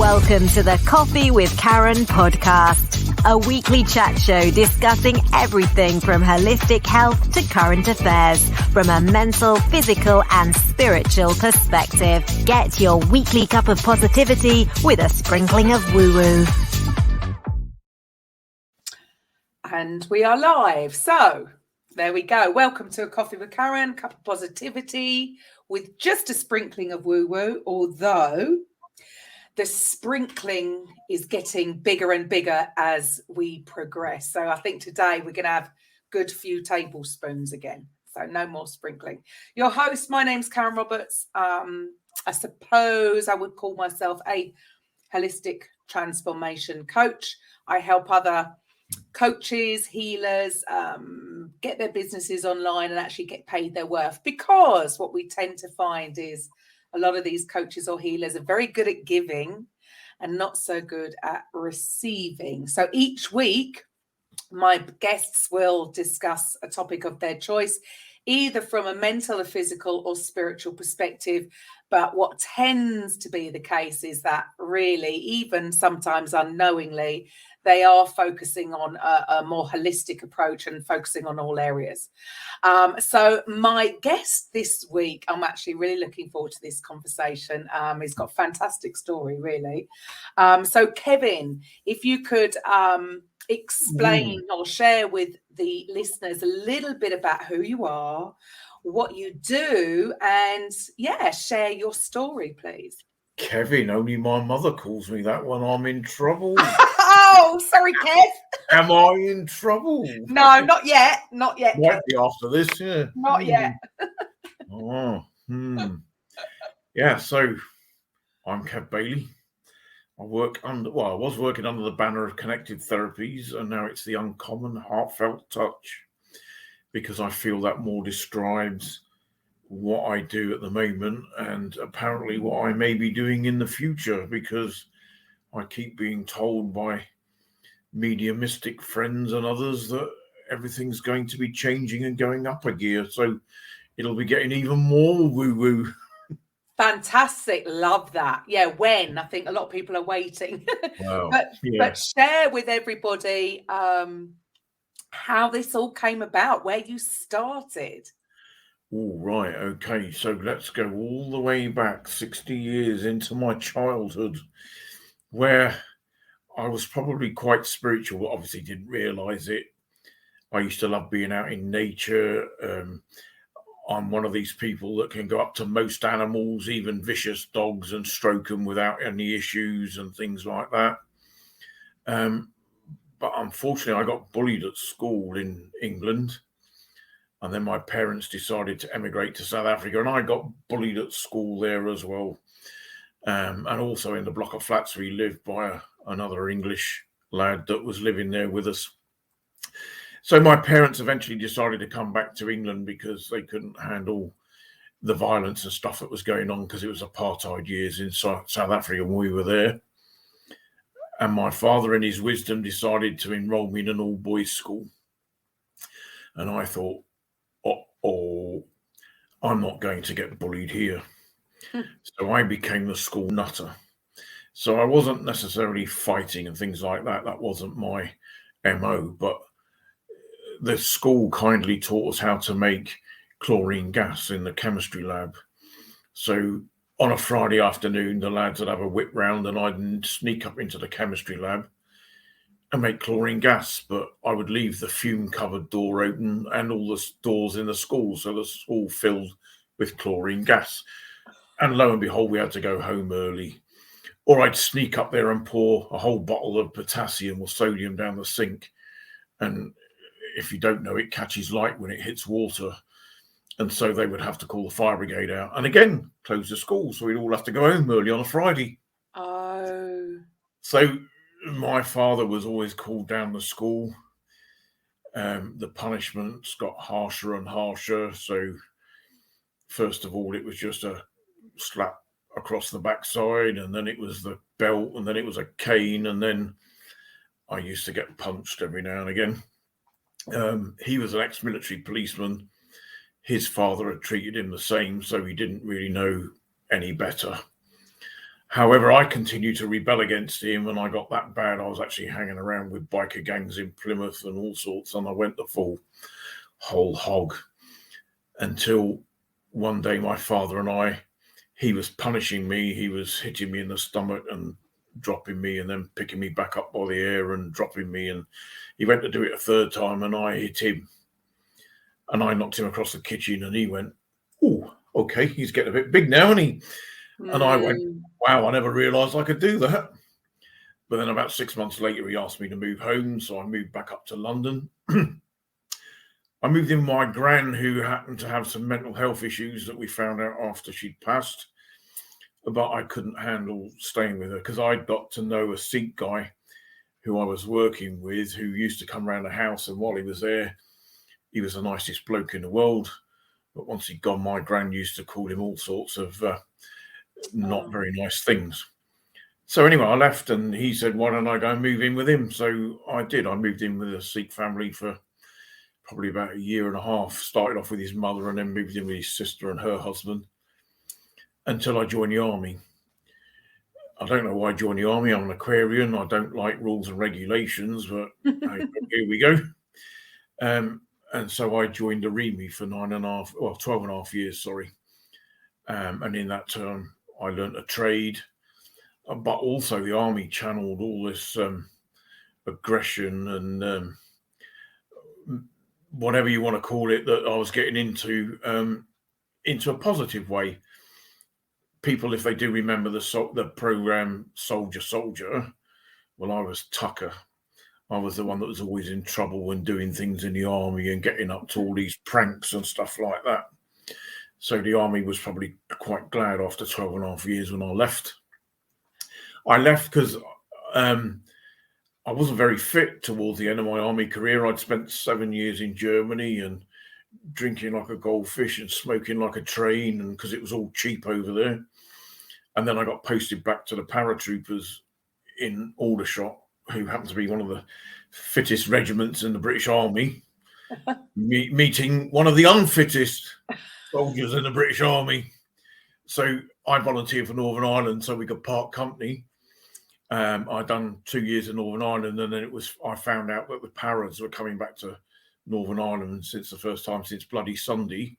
Welcome to the Coffee with Karen podcast, a weekly chat show discussing everything from holistic health to current affairs from a mental, physical and spiritual perspective. Get your weekly cup of positivity with a sprinkling of woo-woo. And we are live. So there we go. Welcome to a Coffee with Karen, cup of positivity with just a sprinkling of woo-woo, although the sprinkling is getting bigger and bigger as we progress. So I think today we're going to have a good few tablespoons again. So no more sprinkling. Your host, my name's Karen Roberts. I suppose I would call myself a holistic transformation coach. I help other coaches, healers, get their businesses online and actually get paid their worth, because what we tend to find is a lot of these coaches or healers are very good at giving and not so good at receiving. So each week, my guests will discuss a topic of their choice, either from a mental, a physical or spiritual perspective. But what tends to be the case is that really, even sometimes unknowingly, they are focusing on a more holistic approach and focusing on all areas. So my guest this week, I'm actually really looking forward to this conversation. He's got a fantastic story, really. So Kevin, if you could explain or share with the listeners a little bit about who you are, what you do, and share your story, please. Kevin, only my mother calls me that when I'm in trouble. Oh, sorry, Kev. Am I in trouble? No, not yet. Not yet. Might be after this, yeah. Not yet. Yeah, so I'm Kev Bailey. I was working under the banner of Connective Therapies, and now it's the Uncommon Heartfelt Touch, because I feel that more describes what I do at the moment and apparently what I may be doing in the future, because I keep being told by mediumistic friends and others that everything's going to be changing and going up a gear. So it'll be getting even more woo-woo. Fantastic. Love that. Yeah, when? I think a lot of people are waiting. Wow. But share with everybody how this all came about, where you started. All right. Okay. So let's go all the way back 60 years into my childhood, where I was probably quite spiritual, but obviously didn't realize it. I used to love being out in nature. I'm one of these people that can go up to most animals, even vicious dogs, and stroke them without any issues and things like that. But unfortunately, I got bullied at school in England. And then my parents decided to emigrate to South Africa, and I got bullied at school there as well. And also in the block of flats we lived by another English lad that was living there with us. So my parents eventually decided to come back to England because they couldn't handle the violence and stuff that was going on, because it was apartheid years in South Africa when we were there. And my father, in his wisdom, decided to enroll me in an all-boys school. And I thought, I'm not going to get bullied here. So I became the school nutter. So I wasn't necessarily fighting and things like that. That wasn't my MO. But the school kindly taught us how to make chlorine gas in the chemistry lab. So on a Friday afternoon, the lads would have a whip round and I'd sneak up into the chemistry lab and make chlorine gas, but I would leave the fume-covered door open and all the doors in the school, so the school filled with chlorine gas. And lo and behold, we had to go home early. Or I'd sneak up there and pour a whole bottle of potassium or sodium down the sink. And if you don't know, it catches light when it hits water. And so they would have to call the fire brigade out. And again, close the school, so we'd all have to go home early on a Friday. Oh. So my father was always called down to school. The punishments got harsher and harsher. So first of all, it was just a slap across the backside, and then it was the belt, and then it was a cane, and then I used to get punched every now and again. He was an ex-military policeman. His father had treated him the same, so he didn't really know any better. However, I continued to rebel against him, and I got that bad. I was actually hanging around with biker gangs in Plymouth and all sorts, and I went the full whole hog until one day my father and he was punishing me. He was hitting me in the stomach and dropping me and then picking me back up by the ear and dropping me. And he went to do it a third time and I hit him. And I knocked him across the kitchen and he went, "Oh, okay, he's getting a bit big now." And I went, "Wow, I never realised I could do that." But then about 6 months later, he asked me to move home. So I moved back up to London. I moved in with my gran, who happened to have some mental health issues that we found out after she'd passed. But I couldn't handle staying with her because I'd got to know a Sikh guy who I was working with, who used to come around the house. And while he was there, he was the nicest bloke in the world. But once he'd gone, my gran used to call him all sorts of not very nice things. So anyway, I left and he said, "Why don't I go and move in with him?" So I did. I moved in with a Sikh family for probably about a year and a half. Started off with his mother and then moved in with his sister and her husband until I joined the army. I don't know why I joined the army. I'm an Aquarian. I don't like rules and regulations, but hey, here we go. And so I joined the REMI for 12 and a half years, sorry. And in that term, I learnt a trade, but also the army channeled all this aggression and whatever you want to call it that I was getting into a positive way. People, if they do remember the program Soldier, well, I was Tucker. I was the one that was always in trouble when doing things in the army and getting up to all these pranks and stuff like that. So the army was probably quite glad after 12 and a half years when I left. I left because I wasn't very fit towards the end of my army career. I'd spent 7 years in Germany and drinking like a goldfish and smoking like a train, and because it was all cheap over there. And then I got posted back to the paratroopers in Aldershot, who happened to be one of the fittest regiments in the British Army, meeting one of the unfittest soldiers in the British Army. So I volunteered for Northern Ireland so we could part company. I'd done 2 years in Northern Ireland, and then I found out that the paras were coming back to Northern Ireland since the first time since Bloody Sunday.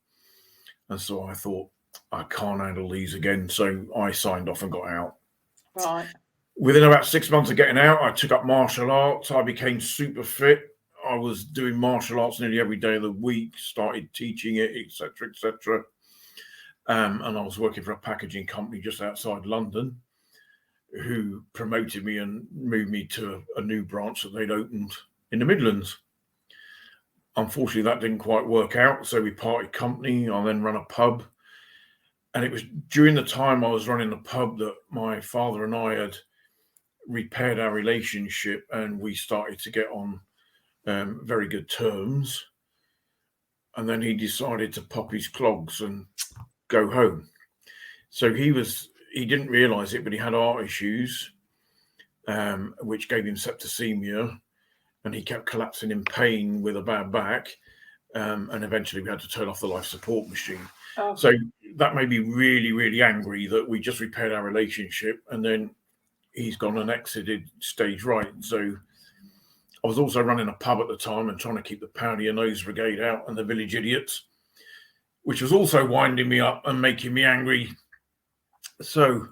And so I thought, I can't handle these again. So I signed off and got out. Right. Within about 6 months of getting out, I took up martial arts. I became super fit. I was doing martial arts nearly every day of the week, started teaching it, etc., etc. And I was working for a packaging company just outside London, who promoted me and moved me to a new branch that they'd opened in the Midlands. Unfortunately, that didn't quite work out, so we parted company. I then ran a pub, and it was during the time I was running the pub that my father and I had repaired our relationship, and we started to get on very good terms. And then he decided to pop his clogs and go home. So he didn't realize it, but he had heart issues, which gave him septicemia, and he kept collapsing in pain with a bad back. And eventually we had to turn off the life support machine. Oh. So that made me really, really angry that we just repaired our relationship and then he's gone and exited stage right. So I was also running a pub at the time and trying to keep the Pound Your Nose Brigade out and the Village Idiots, which was also winding me up and making me angry. So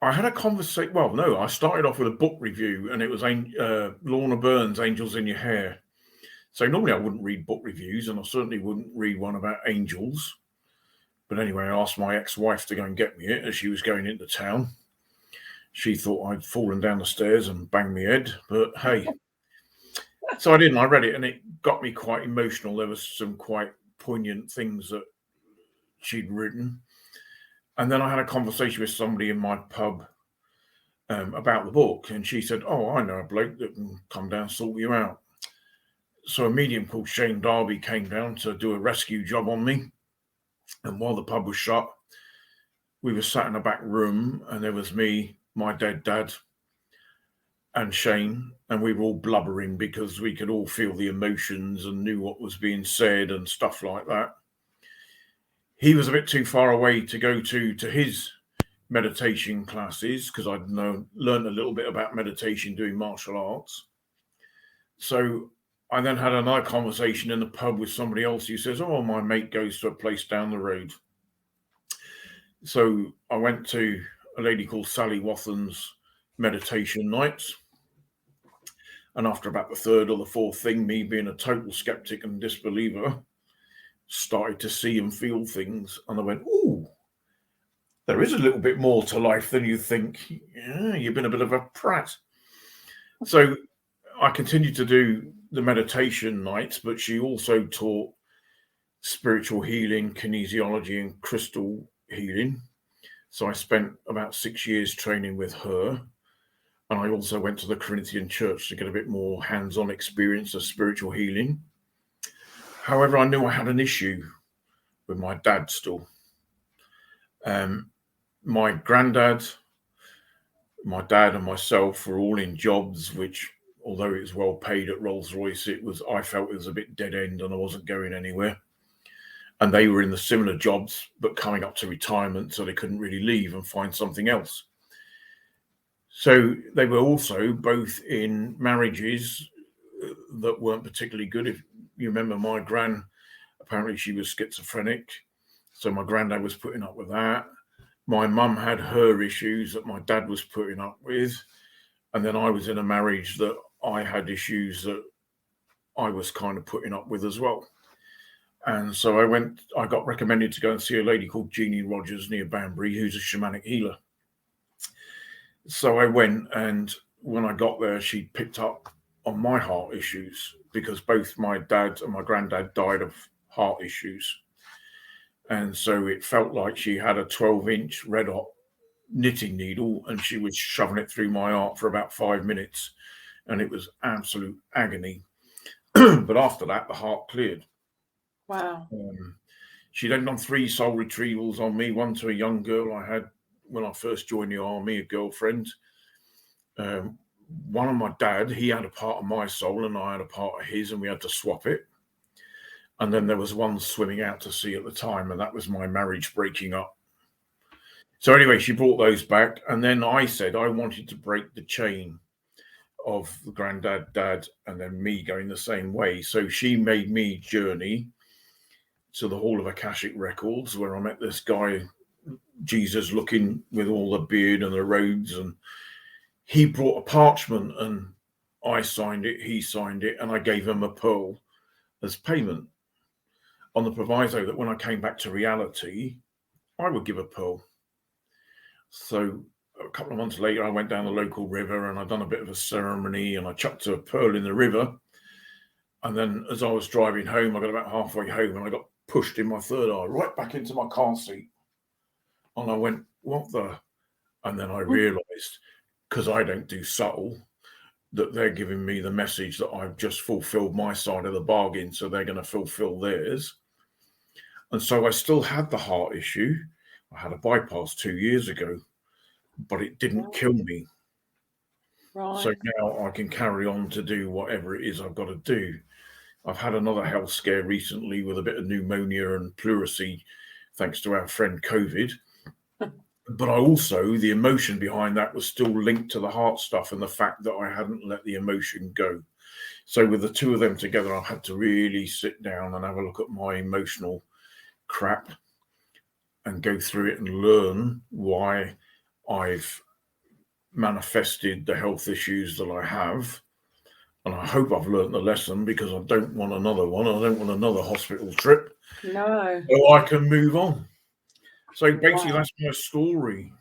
I had a conversation. Well, no, I started off with a book review, and it was Lorna Burns' Angels in Your Hair. So normally I wouldn't read book reviews, and I certainly wouldn't read one about angels. But anyway, I asked my ex-wife to go and get me it as she was going into town. She thought I'd fallen down the stairs and banged my head, but hey. So I didn't. I read it, and it got me quite emotional. There was some quite poignant things that she'd written. And then I had a conversation with somebody in my pub about the book, and she said, "Oh, I know a bloke that can come down and sort you out." So a medium called Shane Darby came down to do a rescue job on me. And while the pub was shut, we were sat in a back room, and there was me, my dead dad, and Shane, and we were all blubbering because we could all feel the emotions and knew what was being said and stuff like that. he was a bit too far away to go to his meditation classes, because I'd learned a little bit about meditation doing martial arts. So I then had another conversation in the pub with somebody else who says, oh, my mate goes to a place down the road. So I went to a lady called Sally Wathen's meditation nights. And after about the third or the fourth thing, me being a total skeptic and disbeliever, started to see and feel things. And I went, ooh, there is a little bit more to life than you think. Yeah, you've been a bit of a prat. So I continued to do the meditation nights, but she also taught spiritual healing, kinesiology, and crystal healing. So I spent about 6 years training with her. And I also went to the Corinthian church to get a bit more hands-on experience of spiritual healing. However, I knew I had an issue with my dad still. My granddad, my dad and myself were all in jobs which, although it was well paid at Rolls-Royce, I felt it was a bit dead end and I wasn't going anywhere. And they were in the similar jobs, but coming up to retirement, so they couldn't really leave and find something else. So they were also both in marriages that weren't particularly good. If you remember, my gran, apparently she was schizophrenic. So my granddad was putting up with that. My mum had her issues that my dad was putting up with. And then I was in a marriage that I had issues that I was kind of putting up with as well. And so I got recommended to go and see a lady called Jeannie Rogers near Banbury, who's a shamanic healer. So I went, and when I got there, she picked up on my heart issues, because both my dad and my granddad died of heart issues. And so it felt like she had a 12-inch red hot knitting needle and she was shoving it through my heart for about 5 minutes. And it was absolute agony. But after that, the heart cleared. Wow. She then done 3 soul retrievals on me, one to a young girl I had when I first joined the army, a girlfriend. One of my dad, he had a part of my soul and I had a part of his, and we had to swap it. And then there was one swimming out to sea at the time, and that was my marriage breaking up. So anyway, she brought those back, and then I said I wanted to break the chain of the granddad, dad, and then me going the same way. So she made me journey to the Hall of Akashic Records, where I met this guy, Jesus looking, with all the beard and the robes, and he brought a parchment and I signed it, he signed it, and I gave him a pearl as payment, on the proviso that when I came back to reality, I would give a pearl. So a couple of months later, I went down the local river and I'd done a bit of a ceremony and I chucked a pearl in the river. And then as I was driving home, I got about halfway home and I got pushed in my third eye right back into my car seat. And I went, what the? And then I realized, because I don't do subtle, that they're giving me the message that I've just fulfilled my side of the bargain, so they're going to fulfill theirs. And so I still had the heart issue. I had a bypass 2 years ago, but it didn't kill me. Right. So now I can carry on to do whatever it is I've got to do. I've had another health scare recently with a bit of pneumonia and pleurisy, thanks to our friend COVID. But I also, the emotion behind that was still linked to the heart stuff and the fact that I hadn't let the emotion go. So with the two of them together, I had to really sit down and have a look at my emotional crap and go through it and learn why I've manifested the health issues that I have. And I hope I've learned the lesson, because I don't want another one. I don't want another hospital trip. No. So I can move on. So basically, That's my story.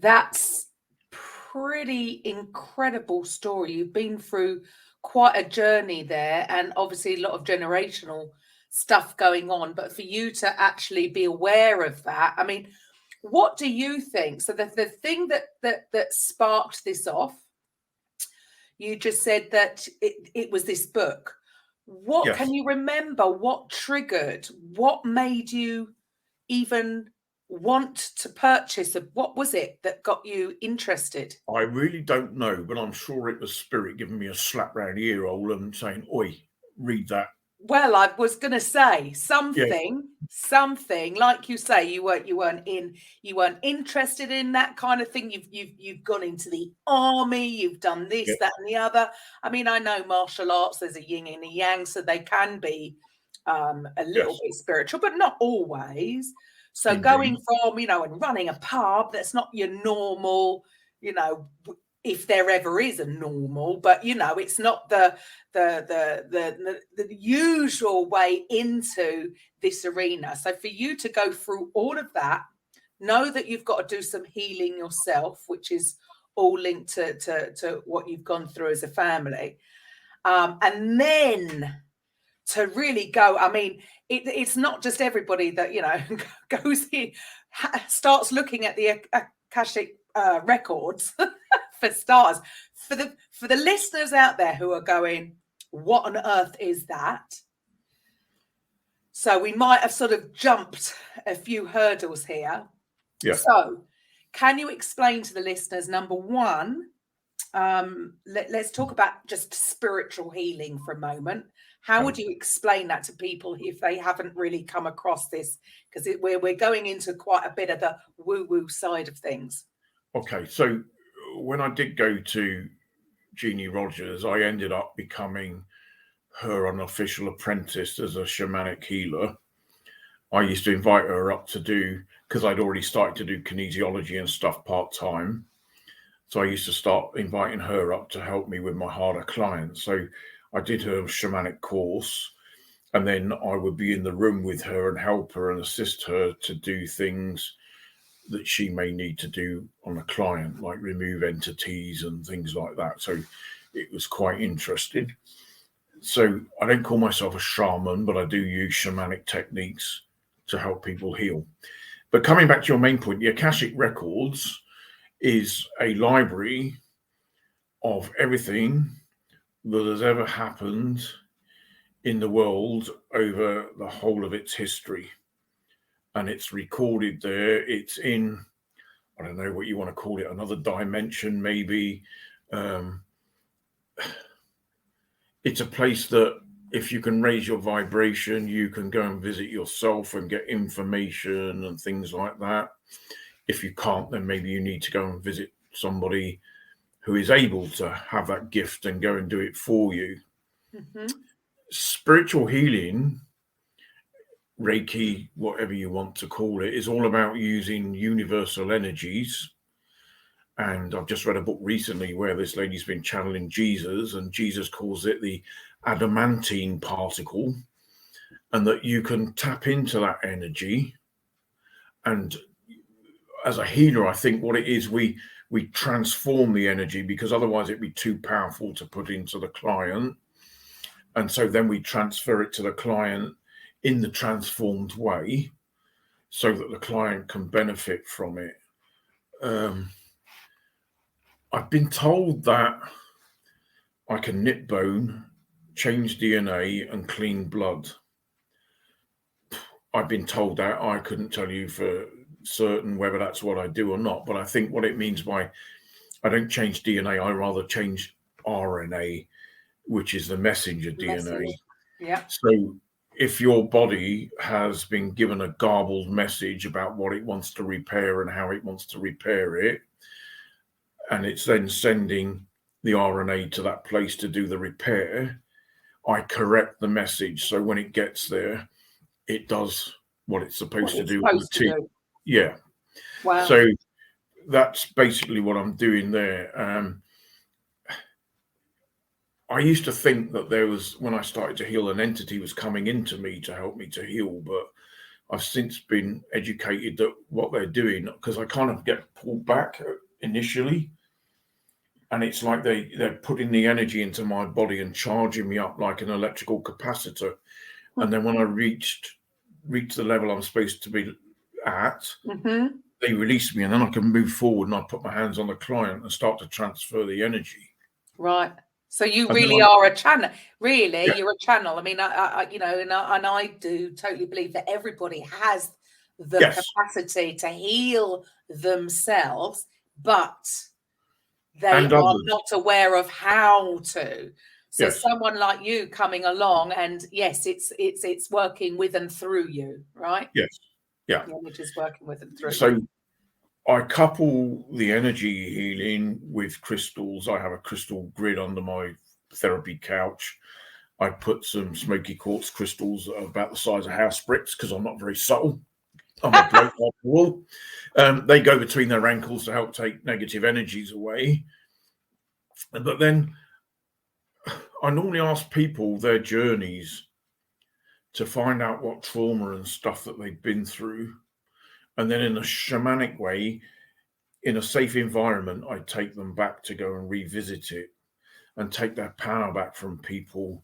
That's pretty incredible story. You've been through quite a journey there, and obviously a lot of generational stuff going on. But for you to actually be aware of that, I mean, what do you think? So the thing that sparked this off, you just said that it was this book. What Yes. Can you remember? What triggered? What made you even want to purchase? What was it that got you interested? I really don't know, but I'm sure it was spirit giving me a slap round the ear hole and saying, oi, read that, Well, I was going to say something like you say, you weren't interested in that kind of thing. You've gone into the army, you've done this, Yeah. that, and the other. I mean, I know martial arts, there's a yin and a yang, so they can be a little bit spiritual, but not always. So Indeed. going from, and running a pub, that's not your normal, if there ever is a normal, but it's not the usual way into this arena. So for you to go through all of that, know that you've got to do some healing yourself, which is all linked to what you've gone through as a family, and then to really go. I mean, it's not just everybody that goes here, starts looking at the Akashic records. For starters, for the listeners out there who are going, what on earth is that? So we might have sort of jumped a few hurdles here. Yeah. So can you explain to the listeners, number one, let's talk about just spiritual healing for a moment. How would you explain that to people if they haven't really come across this? Because we're going into quite a bit of the woo-woo side of things. Okay, so when I did go to Jeannie Rogers, I ended up becoming her unofficial apprentice as a shamanic healer. I used to invite her up to do, because I'd already started to do kinesiology and stuff part-time. So I used to start inviting her up to help me with my harder clients. So I did her shamanic course, and then I would be in the room with her and help her and assist her to do things that she may need to do on a client, like remove entities and things like that. So it was quite interesting. So I don't call myself a shaman, but I do use shamanic techniques to help people heal. But coming back to your main point, the Akashic Records is a library of everything that has ever happened in the world over the whole of its history. And it's recorded there. It's in, I don't know what you want to call it, another dimension, maybe. It's a place that if you can raise your vibration, you can go and visit yourself and get information and things like that. If you can't, then maybe you need to go and visit somebody who is able to have that gift and go and do it for you. Mm-hmm. Spiritual healing, Reiki, whatever you want to call it, is all about using universal energies. And I've just read a book recently where this lady's been channeling Jesus, and Jesus calls it the adamantine particle, and that you can tap into that energy. And as a healer, I think what it is, we transform the energy, because otherwise it'd be too powerful to put into the client. And so then we transfer it to the client in the transformed way so that the client can benefit from it. I've been told that I can nip bone, change DNA and clean blood. I've been told that. I couldn't tell you for certain whether that's what I do or not, but I think what it means by I don't change DNA, I rather change RNA, which is the messenger DNA. Yeah. So if your body has been given a garbled message about what it wants to repair and how it wants to repair it, and it's then sending the RNA to that place to do the repair, I correct the message. So when it gets there, it does what it's supposed to do. Yeah. Wow. So that's basically what I'm doing there. I used to think that there was, when I started to heal, an entity was coming into me to help me to heal, but I've since been educated that what they're doing, because I kind of get pulled back initially, and it's like they're putting the energy into my body and charging me up like an electrical capacitor. And then when I reach the level I'm supposed to be at, they release me, and then I can move forward, and I put my hands on the client and start to transfer the energy. Right. So you really are a channel. Really, Yeah. You're a channel. I mean, I do totally believe that everybody has the capacity to heal themselves, but they are not aware of how to. So Yes. someone like you coming along, and yes, it's working with and through you, right? Yes. Yeah. The image is working with and through you. So I couple the energy healing with crystals. I have a crystal grid under my therapy couch. I put some smoky quartz crystals that are about the size of house bricks because I'm not very subtle. I'm a bloke after all. They go between their ankles to help take negative energies away. But then I normally ask people their journeys to find out what trauma and stuff that they've been through. And then in a shamanic way, in a safe environment, I take them back to go and revisit it and take their power back from people.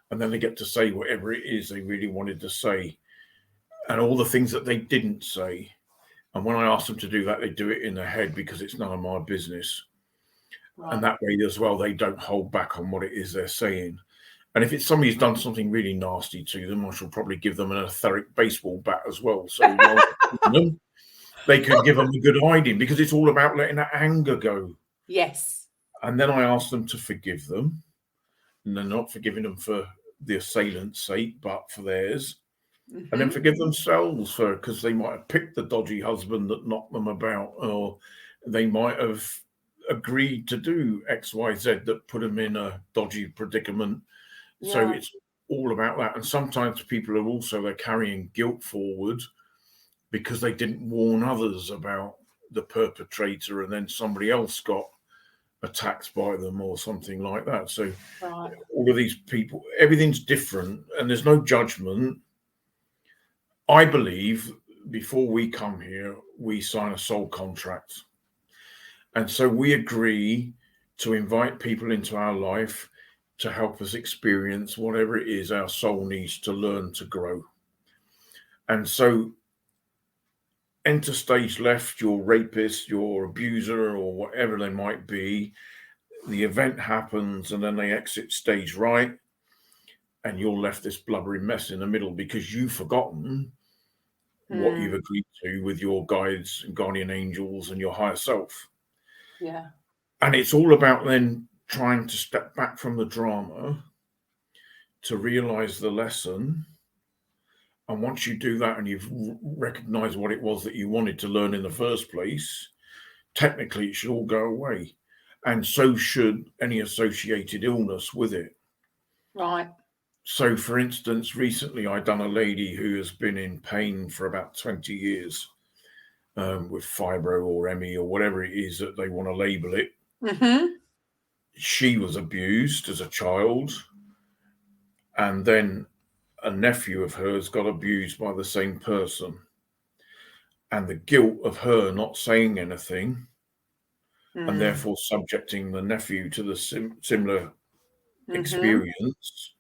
And then they get to say whatever it is they really wanted to say and all the things that they didn't say. And when I ask them to do that, they do it in their head because it's none of my business. Right. And that way as well, they don't hold back on what it is they're saying. And if it's somebody who's done something really nasty to them, I shall probably give them an etheric baseball bat as well. So they could give them a good hiding because it's all about letting that anger go. Yes. And then I ask them to forgive them. And they're not forgiving them for the assailant's sake, but for theirs. Mm-hmm. And then forgive themselves for because they might have picked the dodgy husband that knocked them about, or they might have agreed to do X, Y, Z that put them in a dodgy predicament. Yeah. So it's all about that. And sometimes people are also, they're carrying guilt forward because they didn't warn others about the perpetrator and then somebody else got attacked by them or something like that. So Right. all of these people, everything's different and there's no judgment. I believe before we come here, we sign a soul contract. And so we agree to invite people into our life to help us experience whatever it is our soul needs to learn to grow. And so enter stage left, your rapist, your abuser, or whatever they might be, the event happens and then they exit stage right. And you're left this blubbery mess in the middle because you've forgotten what you've agreed to with your guides and guardian angels and your higher self. Yeah. And it's all about then trying to step back from the drama to realize the lesson. And once you do that and you've recognized what it was that you wanted to learn in the first place, technically it should all go away. And so should any associated illness with it. Right. So, for instance, recently I done a lady who has been in pain for about 20 years with fibro or ME or whatever it is that they want to label it. Mm-hmm. She was abused as a child. And then a nephew of hers got abused by the same person. And the guilt of her not saying anything and therefore subjecting the nephew to the similar experience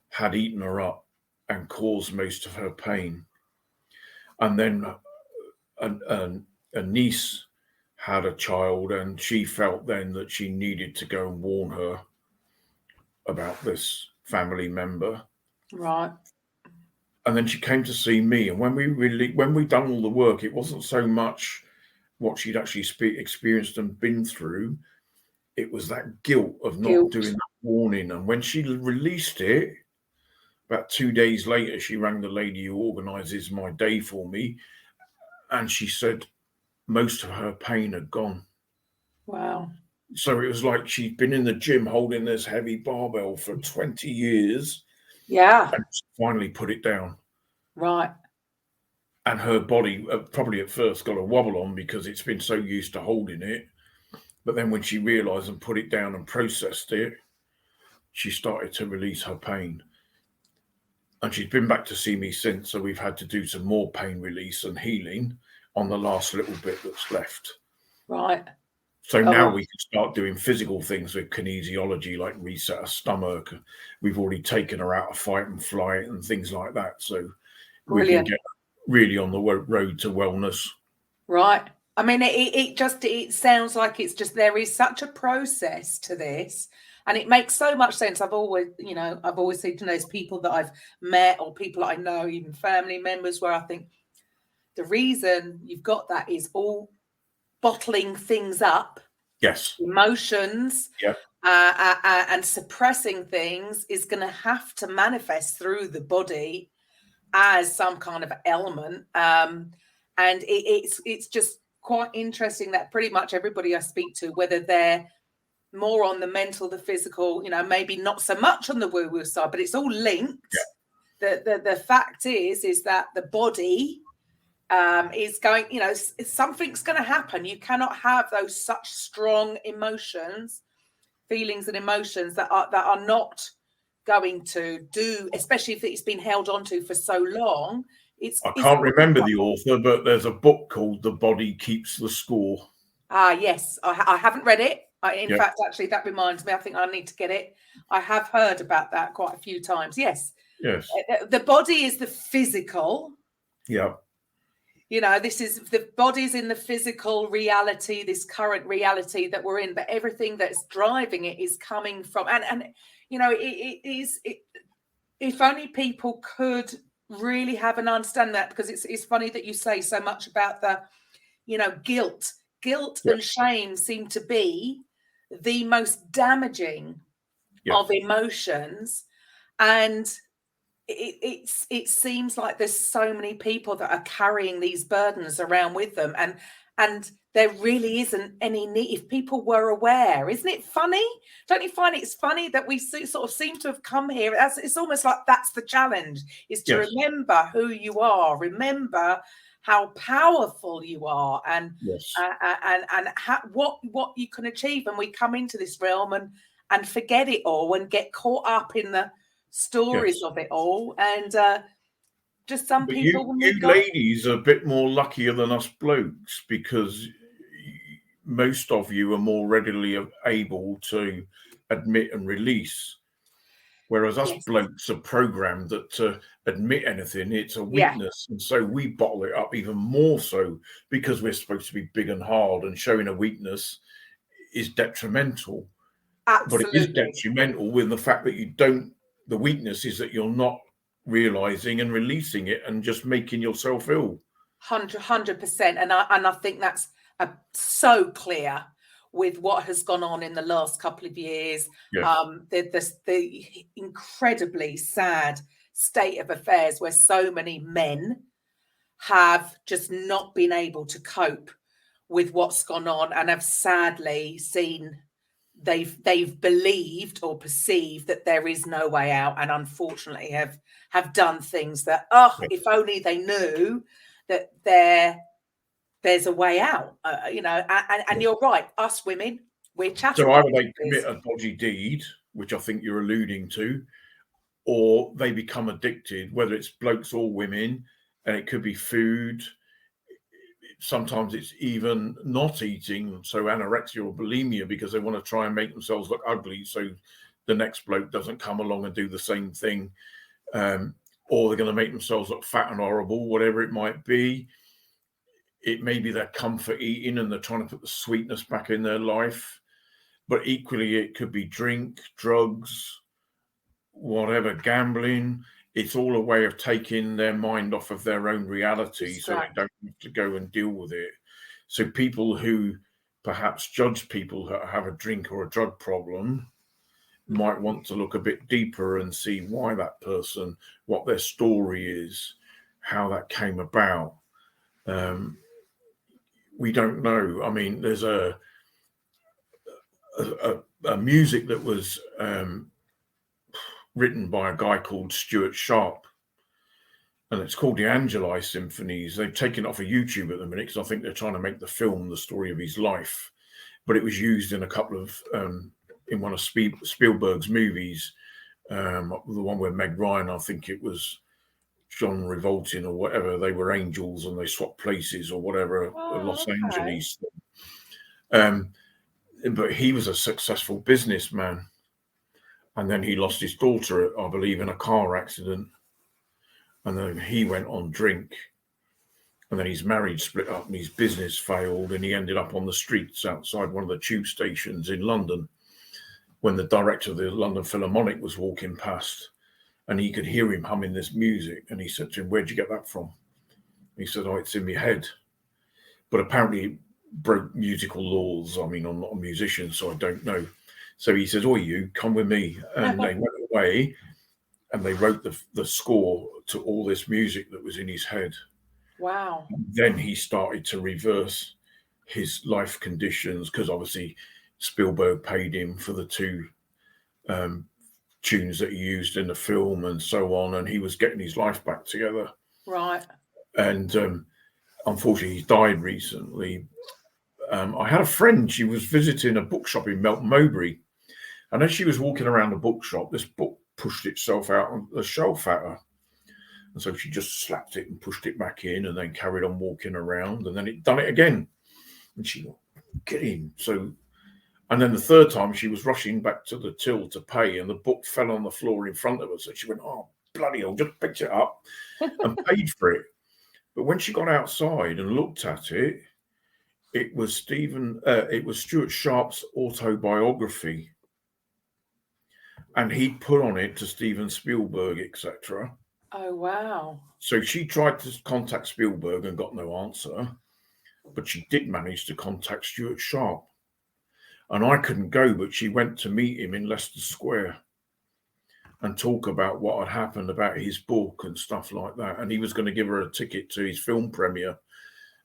had eaten her up and caused most of her pain. And then a niece had a child and she felt then that she needed to go and warn her about this family member. Right. And then she came to see me. And when we done all the work, it wasn't so much what she'd actually experienced and been through. It was that guilt of not doing that warning. And when she released it, about 2 days later, she rang the lady who organizes my day for me. And she said most of her pain had gone. Wow. So it was like she'd been in the gym holding this heavy barbell for 20 years. Yeah. And she finally put it down. Right. And her body probably at first got a wobble on because it's been so used to holding it. But then when she realized and put it down and processed it, she started to release her pain. And she's been back to see me since. So we've had to do some more pain release and healing on the last little bit that's left. Right. So now we can start doing physical things with kinesiology, like reset her stomach. We've already taken her out of fight and flight and things like that. So Brilliant. we can get really on the road to wellness. Right. I mean, it sounds like it's just, there is such a process to this. And it makes so much sense. I've always said to those people that I've met or people that I know, even family members, where I think the reason you've got that is all bottling things up. Yes. Emotions. Yeah. and suppressing things is going to have to manifest through the body as some kind of element. And it's just quite interesting that pretty much everybody I speak to, whether they're more on the mental, the physical, maybe not so much on the woo-woo side, but it's all linked. The fact is that the body is going, something's going to happen. You cannot have those such strong feelings and emotions that are not going to do, especially if it's been held onto for so long. I can't remember the author, but there's a book called The Body Keeps the Score. Yes, I haven't read it. In fact, actually, that reminds me, I think I need to get it. I have heard about that quite a few times. Yes. The body is the physical. Yeah. This is the body's in the physical reality, this current reality that we're in, but everything that's driving it is coming from, and it is, if only people could really have an understanding that, because it's funny that you say so much about the, guilt and shame seem to be the most damaging of emotions. And it seems like there's so many people that are carrying these burdens around with them, and there really isn't any need. If people were aware, isn't it funny? Don't you find it's funny that we sort of seem to have come here? It's almost like that's the challenge, is to remember who you are, remember how powerful you are, and what you can achieve. And we come into this realm and forget it all and get caught up in the stories of it all, and just some but people. You ladies are a bit more luckier than us blokes, because most of you are more readily able to admit and release, whereas us blokes are programmed that to admit anything, it's a weakness, and so we bottle it up even more so, because we're supposed to be big and hard, and showing a weakness is detrimental. Absolutely. But it is detrimental with the fact that the weakness is that you're not realizing and releasing it and just making yourself ill. 100%. And I think that's so clear with what has gone on in the last couple of years. The incredibly sad state of affairs where so many men have just not been able to cope with what's gone on, and have sadly seen they've believed or perceived that there is no way out, and unfortunately have done things that, if only they knew that there's a way out, and you're right, us women, we're chatting. So either they commit a dodgy deed, which I think you're alluding to, or they become addicted, whether it's blokes or women, and it could be food. Sometimes it's even not eating, so anorexia or bulimia, because they want to try and make themselves look ugly so the next bloke doesn't come along and do the same thing, or they're going to make themselves look fat and horrible, whatever it might be. It may be their comfort eating, and they're trying to put the sweetness back in their life, but equally it could be drink, drugs, whatever, gambling. It's all a way of taking their mind off of their own reality, so they don't have to go and deal with it. So people who perhaps judge people that have a drink or a drug problem might want to look a bit deeper and see why that person, what their story is, how that came about. We don't know. I mean, there's a music that was written by a guy called Stuart Sharp, and it's called the Angeli Symphonies. They've taken it off of YouTube at the minute, because I think they're trying to make the film the story of his life, but it was used in a couple of in one of Spielberg's movies, the one where Meg Ryan, I think it was John Revolting or whatever, they were angels and they swapped places or whatever. Los Angeles. But he was a successful businessman. And then he lost his daughter, I believe, in a car accident. And then he went on drink. And then his marriage split up and his business failed. And he ended up on the streets outside one of the tube stations in London when the director of the London Philharmonic was walking past. And he could hear him humming this music. And he said to him, "Where'd you get that from?" He said, "Oh, it's in my head." But apparently it broke musical laws. I mean, I'm not a musician, so I don't know. So he says, "Oh, you come with me," and they went away, and they wrote the score to all this music that was in his head. Wow. And then he started to reverse his life conditions, because obviously Spielberg paid him for the two tunes that he used in the film and so on, and he was getting his life back together. Right. And unfortunately, he died recently. I had a friend, she was visiting a bookshop in Melton Mowbray, and as she was walking around the bookshop, this book pushed itself out on the shelf at her. And so she just slapped it and pushed it back in, and then carried on walking around, and then it done it again. And she went, "Get in." So, and then the third time she was rushing back to the till to pay, and the book fell on the floor in front of her. So she went, "Oh, bloody hell," just picked it up and paid for it. But when she got outside and looked at it, it was Stuart Sharp's autobiography. And he'd put on it to Steven Spielberg, etc. Oh, wow. So she tried to contact Spielberg and got no answer, but she did manage to contact Stuart Sharp. And I couldn't go, but she went to meet him in Leicester Square and talk about what had happened about his book and stuff like that. And he was going to give her a ticket to his film premiere.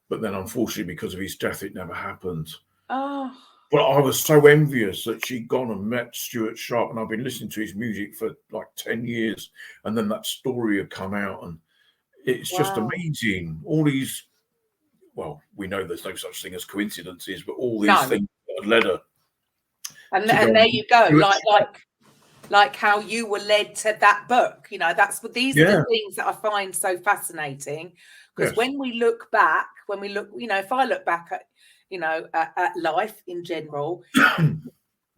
But then, unfortunately, because of his death, it never happened. Oh. But I was so envious that she'd gone and met Stuart Sharp, and I've been listening to his music for like 10 years. And then that story had come out, and it's just amazing. All these, well, we know there's no such thing as coincidences, but all these things that had led her. And there you go, like how you were led to that book. You know, these are the things that I find so fascinating, because when we look back, you know, if I look back at, you know, at life in general,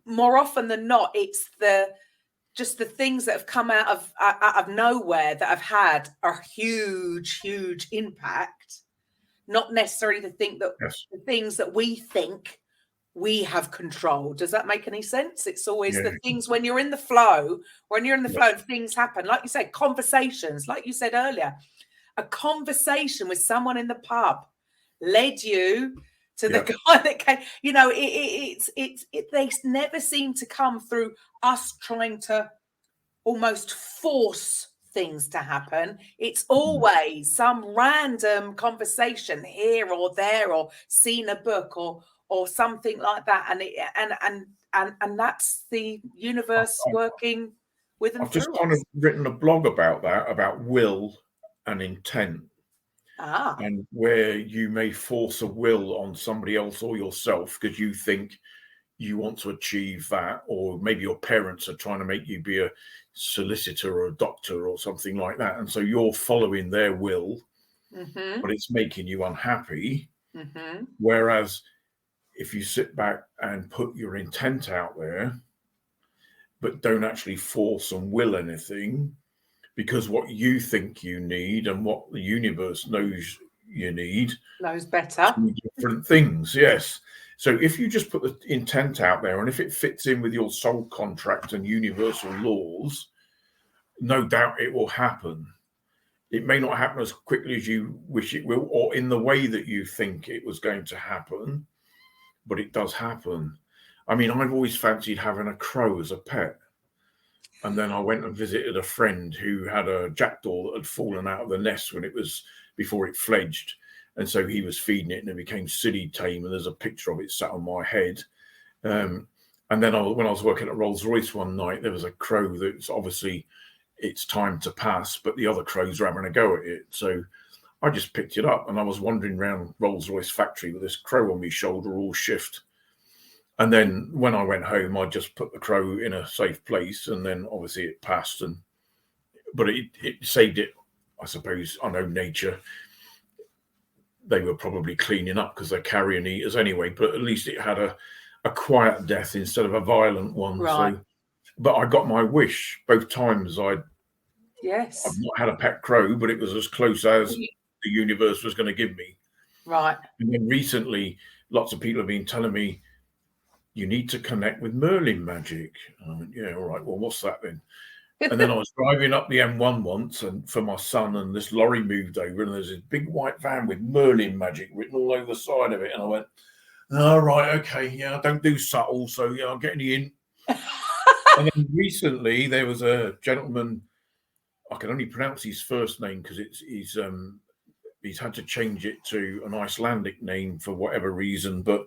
more often than not, it's just the things that have come out of nowhere that have had a huge impact. Not necessarily to think that the things that we think we have control. Does that make any sense? It's always the things when you're in the flow, and things happen. Like you said, conversations, like you said earlier, a conversation with someone in the pub led you to the guy that came. You know, they never seem to come through us trying to almost force things to happen. It's always some random conversation here or there, or seen a book or something like that, and that's the universe working with and I've just through kind us. of written a blog about that, about will and intent. And where you may force a will on somebody else or yourself because you think you want to achieve that, or maybe your parents are trying to make you be a solicitor or a doctor or something like that, and so you're following their will, but it's making you unhappy. Whereas if you sit back and put your intent out there, but don't actually force and will anything, because what you think you need and what the universe knows you need knows better, two different things. Yes. So if you just put the intent out there, and if it fits in with your soul contract and universal laws, no doubt it will happen. It may not happen as quickly as you wish it will, or in the way that you think it was going to happen, but it does happen. I mean, I've always fancied having a crow as a pet. And then I went and visited a friend who had a jackdaw that had fallen out of the nest before it fledged. And so he was feeding it, and it became silly tame. And there's a picture of it sat on my head. And then when I was working at Rolls-Royce one night, there was a crow that's obviously it's time to pass, but the other crows were having a go at it. So I just picked it up, and I was wandering around Rolls-Royce factory with this crow on my shoulder, all shift. And then when I went home, I just put the crow in a safe place, and then obviously it passed. But it saved it, I suppose. I know nature, they were probably cleaning up because they're carrion eaters anyway, but at least it had a quiet death instead of a violent one. Right. So, but I got my wish both times. I've not had a pet crow, but it was as close as the universe was going to give me. Right. And then recently, lots of people have been telling me, you need to connect with Merlin magic. And I went, yeah, all right, well, what's that then? And then I was driving up the M1 once, and for my son, and this lorry moved over, and there's this big white van with Merlin magic written all over the side of it. And I went, all right, okay, yeah, I don't do subtle, so yeah, I'm getting you in. And then recently there was a gentleman, I can only pronounce his first name because he's had to change it to an Icelandic name for whatever reason. But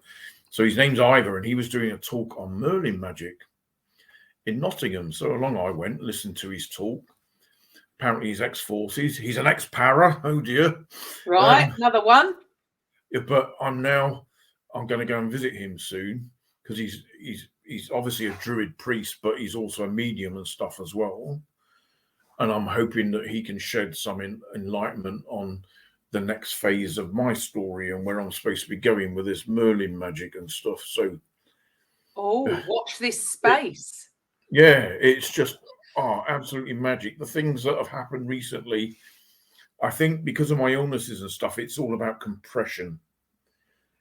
so his name's Ivor, and he was doing a talk on Merlin magic in Nottingham. So along I went, listened to his talk. Apparently he's ex-forces. He's an ex-para. Oh dear. Right, another one. But I'm going to go and visit him soon because he's obviously a druid priest, but he's also a medium and stuff as well. And I'm hoping that he can shed some enlightenment on the next phase of my story and where I'm supposed to be going with this Merlin magic and stuff. So, watch this space. It's just absolutely magic. The things that have happened recently, I think because of my illnesses and stuff, it's all about compression.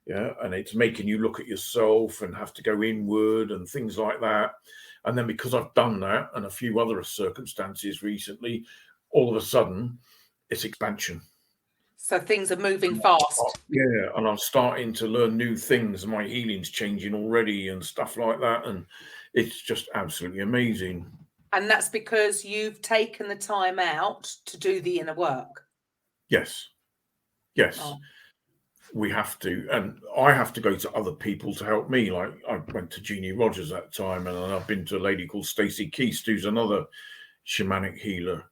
Yeah, and it's making you look at yourself and have to go inward and things like that. And then because I've done that and a few other circumstances recently, all of a sudden it's expansion. So things are moving fast. Yeah, and I'm starting to learn new things. My healing's changing already and stuff like that. And it's just absolutely amazing. And that's because you've taken the time out to do the inner work. Yes. Oh. We have to, and I have to go to other people to help me. Like I went to Jeannie Rogers that time, and I've been to a lady called Stacey Keast, who's another shamanic healer,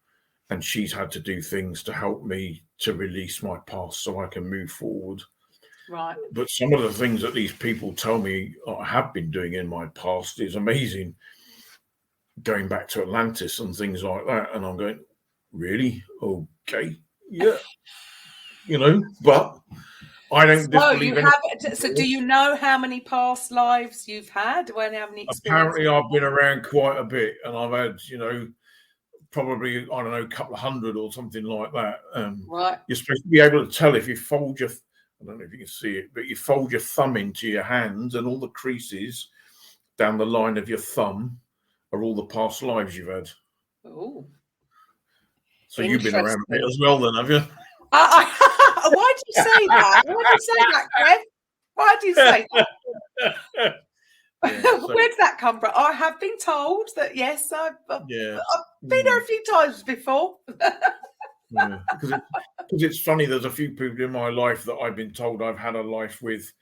and she's had to do things to help me to release my past so I can move forward. Right. But some of the things that these people tell me I have been doing in my past is amazing. Going back to Atlantis and things like that, and I'm going, really? Okay, yeah, but I don't believe in. So do you know how many past lives you've had? How many experiences? Apparently I've been around quite a bit, and I've had, probably, I don't know, a couple of hundred or something like that. Right. You're supposed to be able to tell if you fold your, I don't know if you can see it, but you fold your thumb into your hands and all the creases down the line of your thumb are all the past lives you've had. Oh. So you've been around a bit as well then, have you? Why do you say that? Why do you say that, Kev? Why do you say that? Where did that come from? I have been told that, yes, I've been there a few times before. Because it's funny, there's a few people in my life that I've been told I've had a life with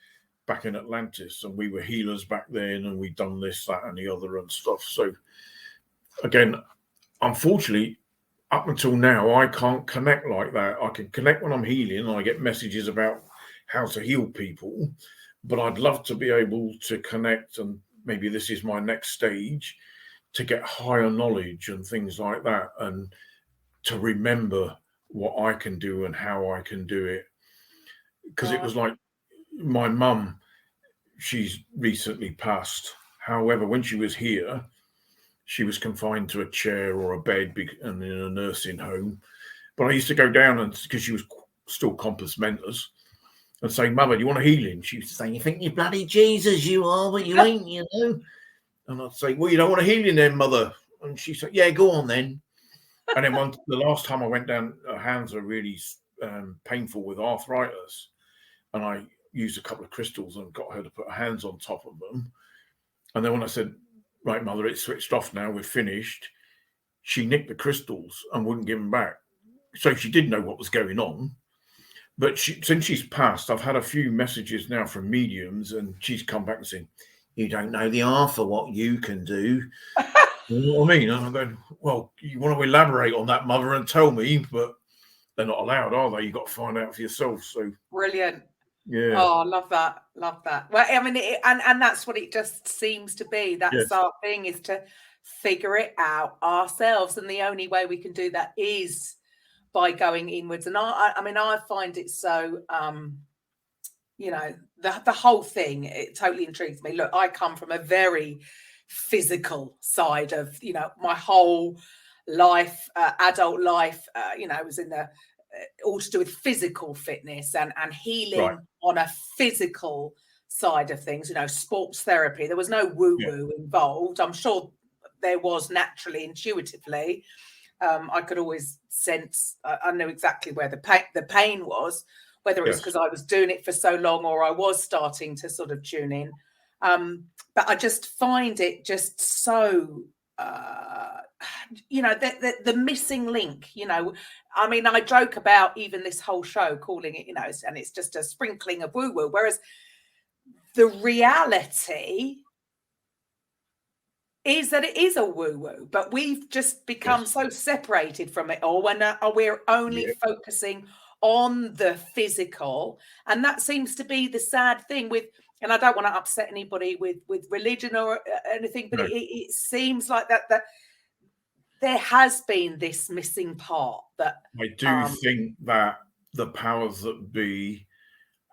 back in Atlantis, and we were healers back then, and we'd done this, that, and the other and stuff. So, again, unfortunately, up until now, I can't connect like that. I can connect when I'm healing. I get messages about how to heal people, but I'd love to be able to connect, and maybe this is my next stage, to get higher knowledge and things like that, and to remember what I can do and how I can do it. Because it was like my mum, she's recently passed. However, when she was here, she was confined to a chair or a bed and in a nursing home. But I used to go down, and because she was still compos mentis, and say, "Mother, do you want a healing?" She would say, "You think you're bloody Jesus, you are, but you ain't, And I'd say, "Well, you don't want a healing then, Mother?" And she said, "Yeah, go on then." And then the last time I went down, her hands are really painful with arthritis, and I used a couple of crystals and got her to put her hands on top of them. And then when I said, "Right, Mother, it's switched off now, we're finished," she nicked the crystals and wouldn't give them back. So she did know what was going on. But since she's passed, I've had a few messages now from mediums, and she's come back and saying, "You don't know the half of what you can do." You know what I mean? And I'm going, "Well, you want to elaborate on that, Mother, and tell me," but they're not allowed, are they? You've got to find out for yourself. So brilliant. Yeah. Oh, love that. Love that. Well, I mean, and that's what it just seems to be. That's our thing, is to figure it out ourselves. And the only way we can do that is by going inwards. And I mean, I find it so, the whole thing, it totally intrigues me. Look, I come from a very physical side of, my whole life, adult life, was in the, all to do with physical fitness and healing on a physical side of things, sports therapy. There was no woo-woo involved. I'm sure there was naturally, intuitively. I could always sense, I knew exactly where the pain was, whether it was because I was doing it for so long or I was starting to sort of tune in. But I just find it just so, the missing link, I mean, I joke about even this whole show calling it, and it's just a sprinkling of woo-woo, whereas the reality is that it is a woo-woo, but we've just become so separated from it all when we're only focusing on the physical. And that seems to be the sad thing with, and I don't want to upset anybody with religion or anything, but it seems like that there has been this missing part. That I do think that the powers that be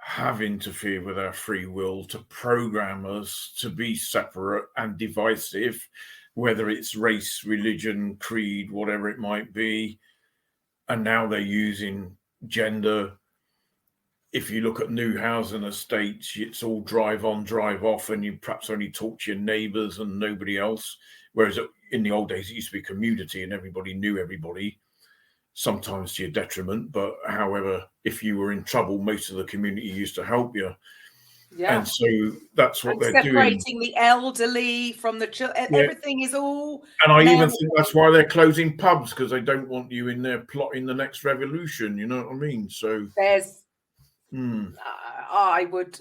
have interfered with our free will to program us to be separate and divisive, whether it's race, religion, creed, whatever it might be. And now they're using gender. If you look at new housing estates, it's all drive on, drive off, and you perhaps only talk to your neighbours and nobody else. Whereas in the old days, it used to be community and everybody knew everybody, sometimes to your detriment. But however, if you were in trouble, most of the community used to help you. Yeah. And so that's what they're separating doing. The elderly from the children. Yeah. Everything is all. And I even think that's why they're closing pubs, because they don't want you in there plotting the next revolution. You know what I mean? So there's. I would,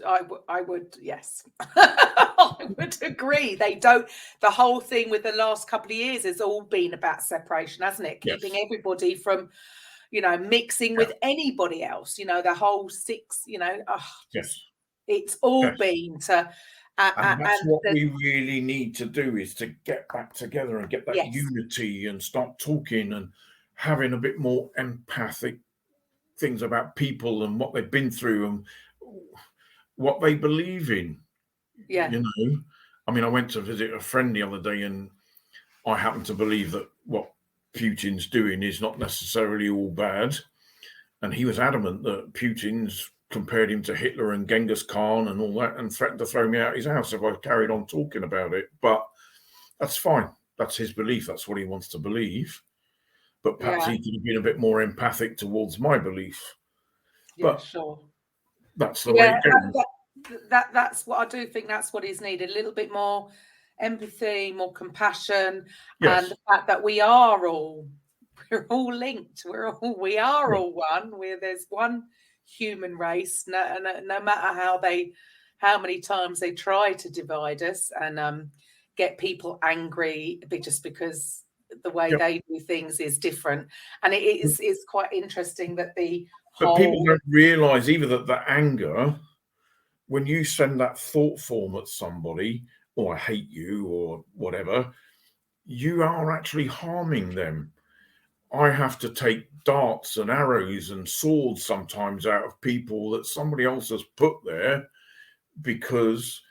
yes, I would agree. They don't. The whole thing with the last couple of years has all been about separation, hasn't it? Yes. Keeping everybody from, mixing with anybody else. The whole six. Yes. It's all been to. And that's what we really need to do, is to get back together and get that unity and start talking and having a bit more empathic things about people and what they've been through and what they believe in. Yeah. I mean, I went to visit a friend the other day, and I happen to believe that what Putin's doing is not necessarily all bad. And he was adamant that Putin's compared him to Hitler and Genghis Khan and all that, and threatened to throw me out of his house if I carried on talking about it. But that's fine. That's his belief. That's what he wants to believe. But perhaps he could have been a bit more empathic towards my belief. Yeah, sure. That's the way it goes. That's what I do think. That's what is needed. A little bit more empathy, more compassion, and the fact that we're all linked. We are all one. There's one human race. No matter how many times they try to divide us and get people angry, just because the way they do things is different. And it's quite interesting that but people don't realise either that the anger, when you send that thought form at somebody, or I hate you or whatever, you are actually harming them. I have to take darts and arrows and swords sometimes out of people that somebody else has put there because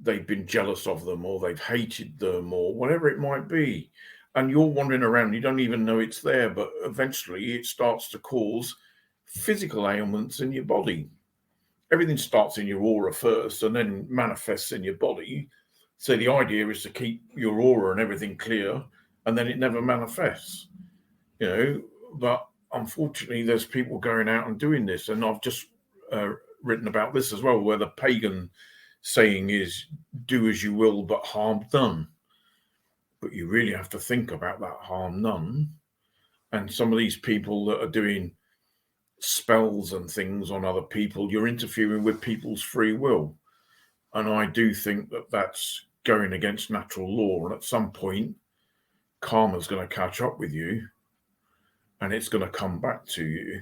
they've been jealous of them or they've hated them or whatever it might be. And you're wandering around, you don't even know it's there, but eventually it starts to cause physical ailments in your body. Everything starts in your aura first and then manifests in your body. So the idea is to keep your aura and everything clear, and then it never manifests. But unfortunately, there's people going out and doing this. And I've just written about this as well, where the pagan saying is, do as you will, but harm none. But you really have to think about that harm none. And some of these people that are doing spells and things on other people, you're interfering with people's free will. And I do think that that's going against natural law. And at some point, karma's going to catch up with you and it's going to come back to you.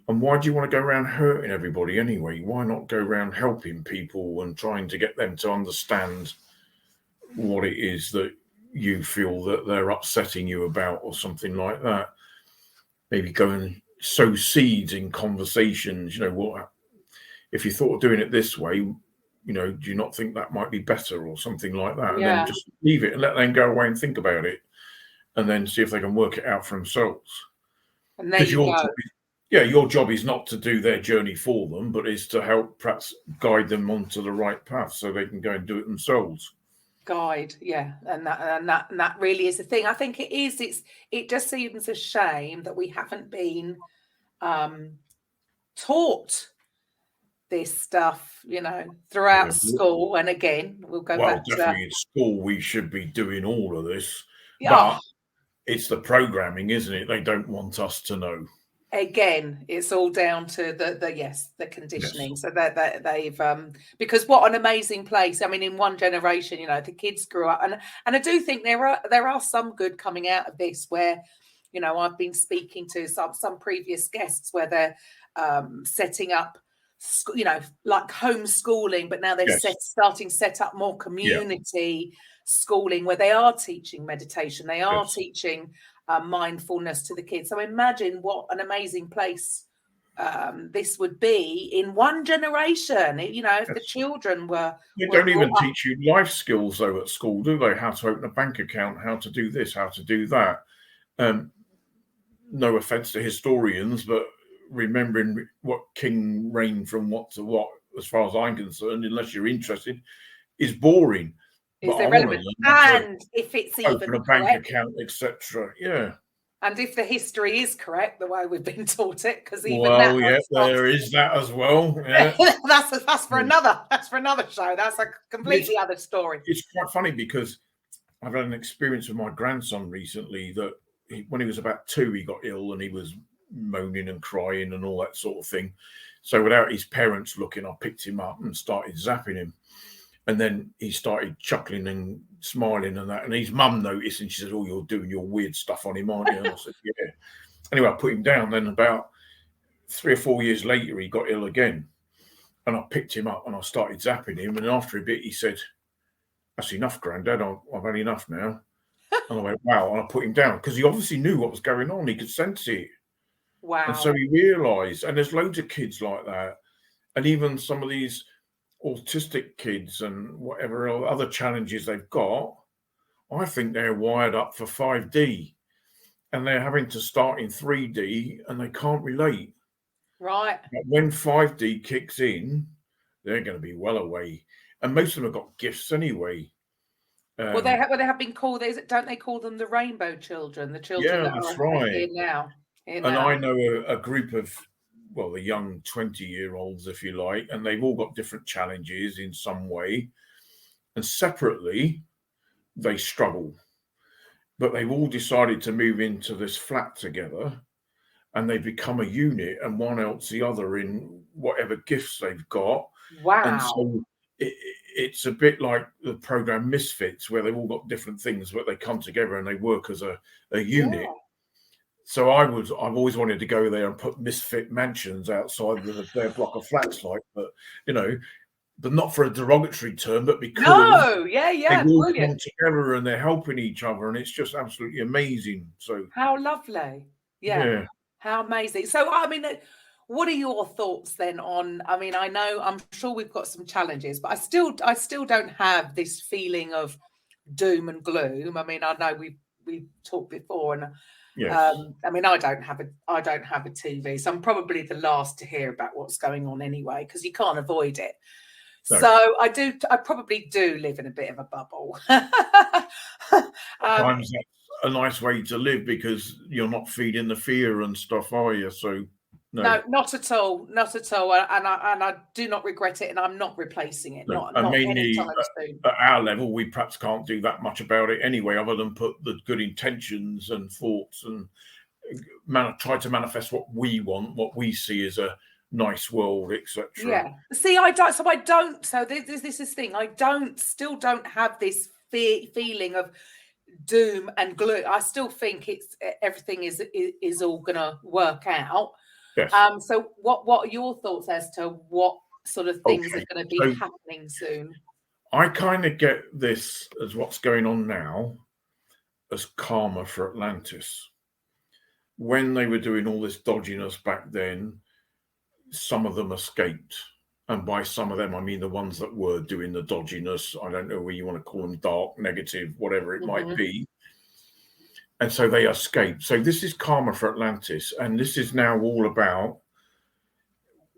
And why do you want to go around hurting everybody anyway? Why not go around helping people and trying to get them to understand what it is that you feel that they're upsetting you about or something like that? Maybe go and sow seeds in conversations. What if you thought of doing it this way, do you not think that might be better or something like that? And then just leave it and let them go away and think about it and then see if they can work it out for themselves. And there you go. Your job is not to do their journey for them, but is to help perhaps guide them onto the right path so they can go and do it themselves. Guide, and that really is the thing. I think it is. It just seems a shame that we haven't been taught this stuff, throughout Yeah. school. And again, we'll go Well, back to definitely in school, we should be doing all of this. yeah. But it's the programming, isn't it? They don't want us to know. Again, it's all down to the conditioning. Yes. So that they've because what an amazing place. I mean, in one generation, the kids grew up, and I do think there are some good coming out of this where, I've been speaking to some previous guests where they're setting up, like homeschooling, but now they're Yes. starting to set up more community schooling where they are teaching meditation, they are teaching mindfulness to the kids. So imagine what an amazing place this would be in one generation. If the children were. They don't even teach you life skills though at school, do they? How to open a bank account, how to do this, how to do that. No offense to historians, but remembering what king reigned from what to what, as far as I'm concerned, unless you're interested, is boring. Is irrelevant. And if it's even a bank account, etc. Yeah. And if the history is correct, the way we've been taught it, because even there is that as well. Yeah. that's for another show. That's a completely other story. It's quite funny because I've had an experience with my grandson recently that when he was about 2, he got ill and he was moaning and crying and all that sort of thing. So without his parents looking, I picked him up and started zapping him. And then he started chuckling and smiling and that. And his mum noticed and she said, "Oh, you're doing your weird stuff on him, aren't you?" And I said, "Yeah." Anyway, I put him down. Then about 3 or 4 years later, he got ill again. And I picked him up and I started zapping him. And after a bit, he said, "That's enough, Granddad. I've had enough now." And I went, "Wow." And I put him down because he obviously knew what was going on. He could sense it. Wow. And so he realised, and there's loads of kids like that. And even some of these autistic kids and whatever other challenges they've got, I think they're wired up for 5D and they're having to start in 3D and they can't relate. Right. But when 5D kicks in, they're going to be well away. And most of them have got gifts anyway. Well, they have been called, don't they call them the rainbow children? The children that that's are right. here now. I know a group of, the young 20-year-olds, if you like, and they've all got different challenges in some way. And separately, they struggle. But they've all decided to move into this flat together and they become a unit and one helps the other in whatever gifts they've got. Wow. And so it's a bit like the program Misfits, where they've all got different things, but they come together and they work as a unit. Yeah. So I've always wanted to go there and put misfit mansions outside their block of flats, but not for a derogatory term, but because they all come together and they're helping each other, and it's just absolutely amazing. So how lovely, yeah. How amazing. So I mean, what are your thoughts then on? I mean, I'm sure we've got some challenges, but I still don't have this feeling of doom and gloom. I mean, I know we've talked before, and I mean, I don't have a TV, so I'm probably the last to hear about what's going on anyway, because you can't avoid it. No. So I probably do live in a bit of a bubble. Sometimes that's a nice way to live because you're not feeding the fear and stuff, are you? So no, not at all, not at all. And I do not regret it, and I'm not replacing it. No. Not mainly anytime soon. At our level, we perhaps can't do that much about it anyway, other than put the good intentions and thoughts and try to manifest what we want, what we see as a nice world, etc. Yeah. See, I don't. So I don't. So this is the thing. I still don't have this feeling of doom and gloom. I still think everything is all gonna work out. Yes. So what are your thoughts as to what sort of things are going to be happening soon? I kind of get this as what's going on now as karma for Atlantis. When they were doing all this dodginess back then, some of them escaped. And by some of them, I mean the ones that were doing the dodginess. I don't know whether you want to call them dark, negative, whatever it might be. And so they escaped. So this is karma for Atlantis. And this is now all about,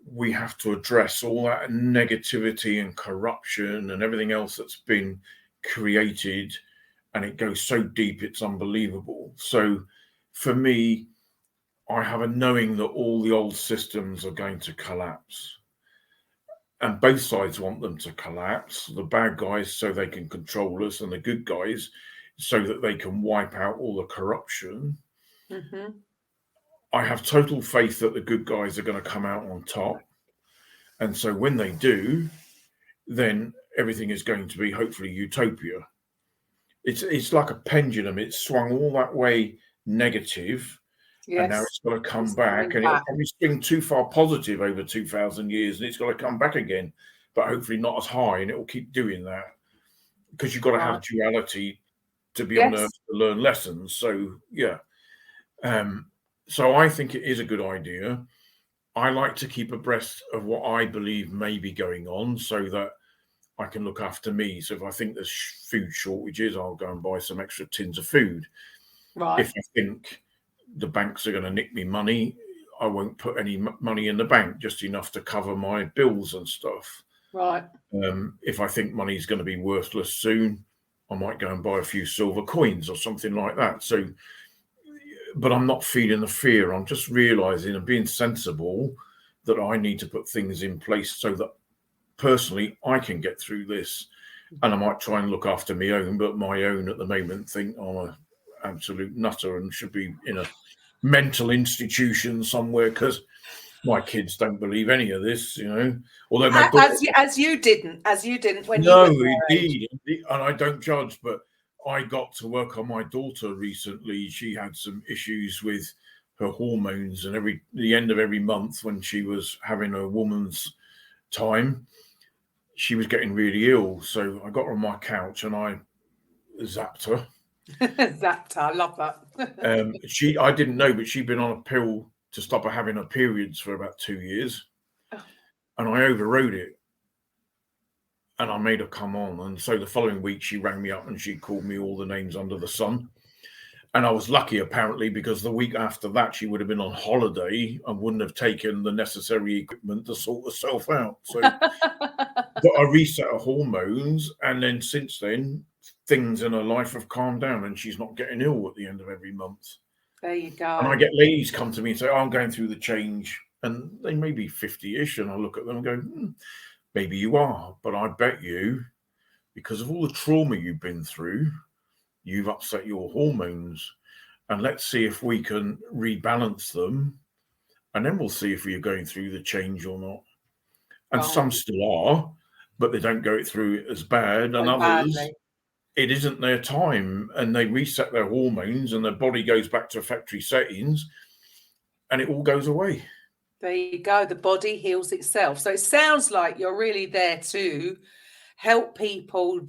we have to address all that negativity and corruption and everything else that's been created. And it goes so deep, it's unbelievable. So for me, I have a knowing that all the old systems are going to collapse. and both sides want them to collapse, the bad guys so they can control us, and the good guys so that they can wipe out all the corruption. Mm-hmm. I have total faith that the good guys are going to come out on top. And so when they do, then everything is going to be hopefully utopia. It's like a pendulum. It's swung all that way negative, Yes. and now it's got to come back, and back. it'll probably swing too far positive over 2,000 years, and it's got to come back again, but hopefully not as high, and it will keep doing that because you've got to have duality to be on Earth to learn lessons. So yeah, so I think it is a good idea. I like to keep abreast of what I believe may be going on so that I can look after me. So if I think there's food shortages, I'll go and buy some extra tins of food. Right. If I think the banks are going to nick me money, I won't put any money in the bank, just enough to cover my bills and stuff. Right. If I think money's going to be worthless soon, I might go and buy a few silver coins or something like that. So, but I'm not feeding the fear. I'm just realizing and being sensible that I need to put things in place so that personally I can get through this. And I might try and look after my own, but my own at the moment think I'm an absolute nutter and should be in a mental institution somewhere because my kids don't believe any of this, you know. Although my daughter, as you didn't when no, you were indeed, and I don't judge, but I got to work on my daughter recently. She had some issues with her hormones, and the end of every month when she was having a woman's time, she was getting really ill. So I got her on my couch and I zapped her. Zapped her, I love that. I didn't know, but she'd been on a pill to stop her having her periods for about 2 years. Oh. And I overrode it. And I made her come on. And so the following week, she rang me up and she called me all the names under the sun. And I was lucky, apparently, because the week after that, she would have been on holiday and wouldn't have taken the necessary equipment to sort herself out. So but I reset her hormones. And then since then, things in her life have calmed down and she's not getting ill at the end of every month. There you go. And I get ladies come to me and say, I'm going through the change. And they may be 50-ish. And I look at them and go, maybe you are. But I bet you, because of all the trauma you've been through, you've upset your hormones. And let's see if we can rebalance them. And then we'll see if you're going through the change or not. And some still are, but they don't go through it as bad. And others, it isn't their time. And they reset their hormones and their body goes back to factory settings and it all goes away. There you go. The body heals itself. So it sounds like you're really there to help people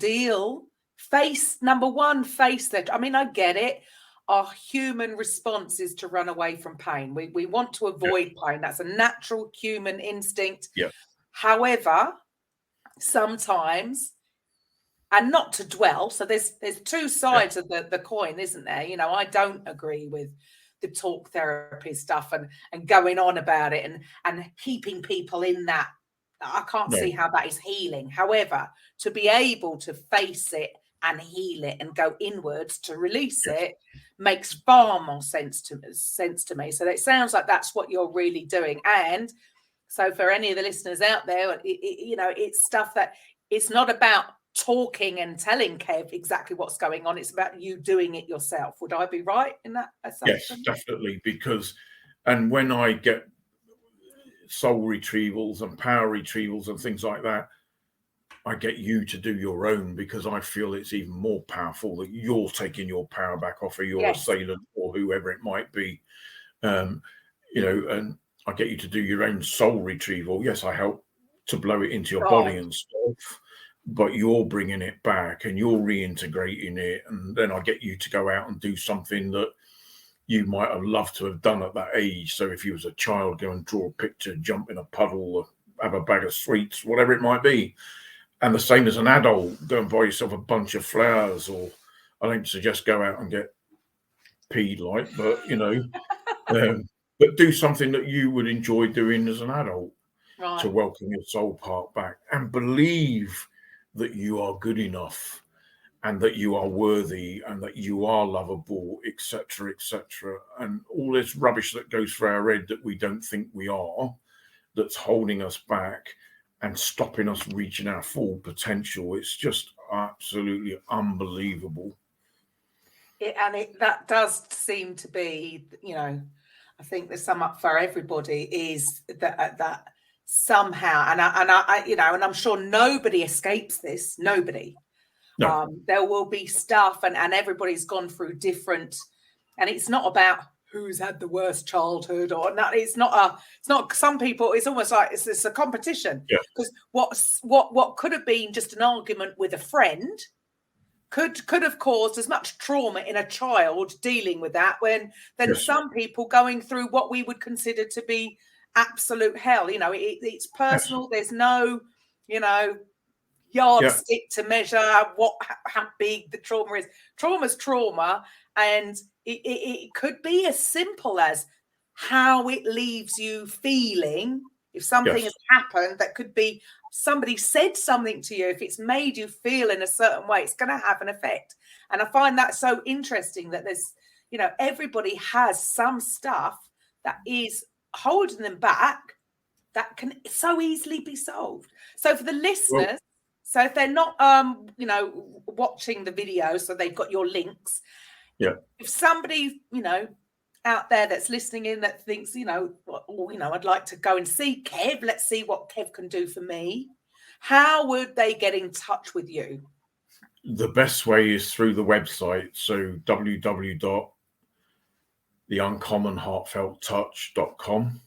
face that. I mean, I get it. Our human response is to run away from pain. We want to avoid pain. That's a natural human instinct. Yeah. However, sometimes, and not to dwell. So there's two sides of the coin, isn't there? You know, I don't agree with the talk therapy stuff and going on about it and keeping people in that. I can't see how that is healing. However, to be able to face it and heal it and go inwards to release it makes far more sense to me. So it sounds like that's what you're really doing. And so for any of the listeners out there, it's stuff that it's not about talking and telling Kev exactly what's going on. It's about you doing it yourself. Would I be right in that assumption? Yes, definitely. And when I get soul retrievals and power retrievals and things like that, I get you to do your own because I feel it's even more powerful that you're taking your power back off of your assailant or whoever it might be. And I get you to do your own soul retrieval. Yes, I help to blow it into your body and stuff, but you're bringing it back and you're reintegrating it. And then I get you to go out and do something that you might have loved to have done at that age. So if you was a child, go and draw a picture, jump in a puddle, or have a bag of sweets, whatever it might be. And the same as an adult, go and buy yourself a bunch of flowers, or I don't suggest go out and get peed like, but but do something that you would enjoy doing as an adult to welcome your soul part back and believe that you are good enough and that you are worthy and that you are lovable, etc., etc. And all this rubbish that goes through our head that we don't think we are, that's holding us back. and stopping us reaching our full potential. It's just absolutely unbelievable. That does seem to be, I think the sum up for everybody is that somehow, and I'm sure nobody escapes this. Nobody. No. There will be stuff, and everybody's gone through different, and it's not about who's had the worst childhood or not. It's not some people, it's almost like it's a competition, because what could have been just an argument with a friend could have caused as much trauma in a child dealing with that than some people going through what we would consider to be absolute hell. It's personal. There's no yardstick to measure how big the trauma is. Trauma's trauma, and it could be as simple as how it leaves you feeling. If something has happened, that could be somebody said something to you. If it's made you feel in a certain way, it's going to have an effect. And I find that so interesting that there's, everybody has some stuff that is holding them back that can so easily be solved. So for the listeners, so if they're not, watching the video, so they've got your links. Yeah. If somebody, out there that's listening in that thinks, I'd like to go and see Kev. Let's see what Kev can do for me. How would they get in touch with you? The best way is through the website. So www.theuncommonheartfelttouch.com.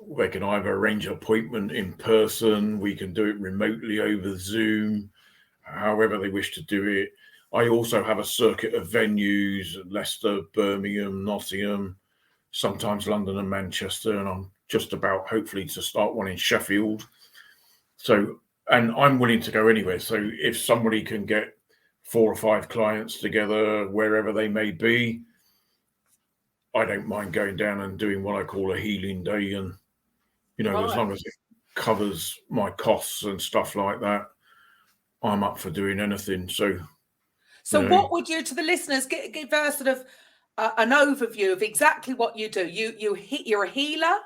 We can either arrange an appointment in person. We can do it remotely over Zoom, however they wish to do it. I also have a circuit of venues: Leicester, Birmingham, Nottingham, sometimes London and Manchester, and I'm just about hopefully to start one in Sheffield. So, and I'm willing to go anywhere. So if somebody can get 4 or 5 clients together, wherever they may be, I don't mind going down and doing what I call a healing day. And, as long as it covers my costs and stuff like that, I'm up for doing anything. So what would you, to the listeners, give a sort of an overview of exactly what you do? You're a healer.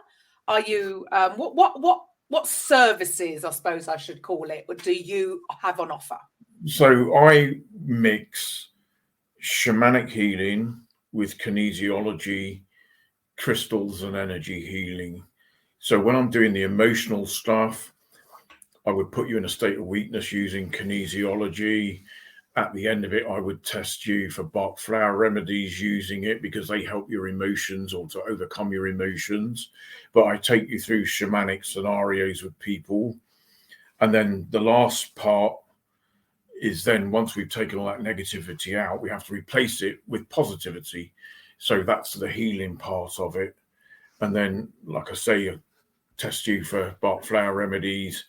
Are you what services, I suppose I should call it, do you have on offer? So I mix shamanic healing with kinesiology, crystals, and energy healing. So when I'm doing the emotional stuff, I would put you in a state of weakness using kinesiology. At the end of it, I would test you for Bach flower remedies using it, because they help your emotions or to overcome your emotions. But I take you through shamanic scenarios with people. And then the last part is then, once we've taken all that negativity out, we have to replace it with positivity. So that's the healing part of it. And then, like I say, I test you for Bach flower remedies.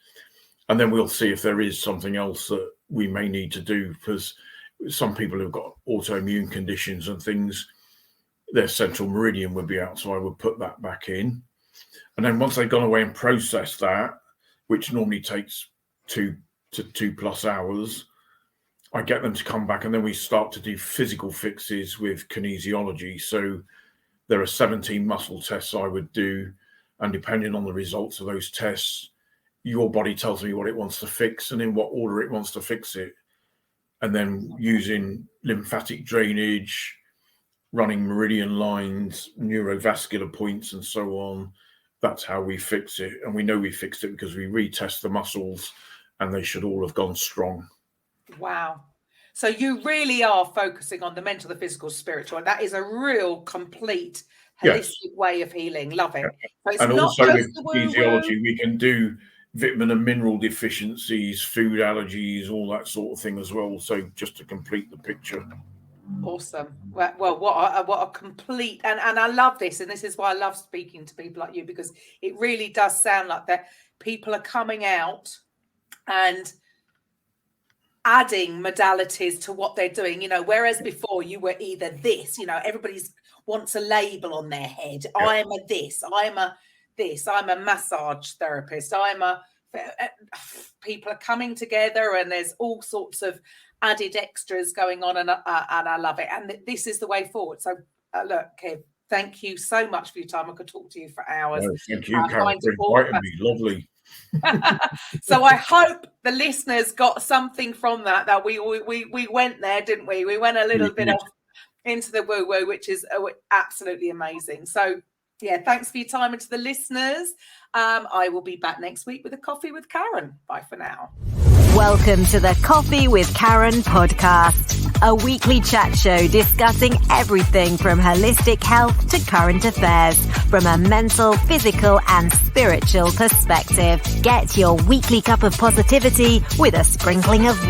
And then we'll see if there is something else that we may need to do, because some people have got autoimmune conditions and things, their central meridian would be out. So I would put that back in. And then once they've gone away and processed that, which normally takes 2 to 2+ hours, I get them to come back, and then we start to do physical fixes with kinesiology. So there are 17 muscle tests I would do. And depending on the results of those tests, your body tells me what it wants to fix and in what order it wants to fix it. And then using lymphatic drainage, running meridian lines, neurovascular points, and so on, that's how we fix it. And we know we fixed it because we retest the muscles and they should all have gone strong. Wow. So you really are focusing on the mental, the physical, spiritual. And that is a real complete holistic way of healing. Love it. So it's and not also just with kinesiology, we can do vitamin and mineral deficiencies, food allergies, all that sort of thing as well. So just to complete the picture. Awesome. Well, what a complete, and I love this, and this is why I love speaking to people like you, because it really does sound like that people are coming out and adding modalities to what they're doing, whereas before you were either this, everybody's wants a label on their head. Yeah. I'm a this, I'm a massage therapist, people are coming together and there's all sorts of added extras going on, and I love it. And this is the way forward. So look, Kev, thank you so much for your time. I could talk to you for hours. No, thank you, Karen, for inviting me. Lovely. So I hope the listeners got something from that we went there, didn't we? We went a little bit off into the woo-woo, which is absolutely amazing. So yeah, thanks for your time. And to the listeners, I will be back next week with a coffee with Karen. Bye for now. Welcome to the Coffee with Karen podcast, a weekly chat show discussing everything from holistic health to current affairs from a mental, physical and spiritual perspective. Get your weekly cup of positivity with a sprinkling of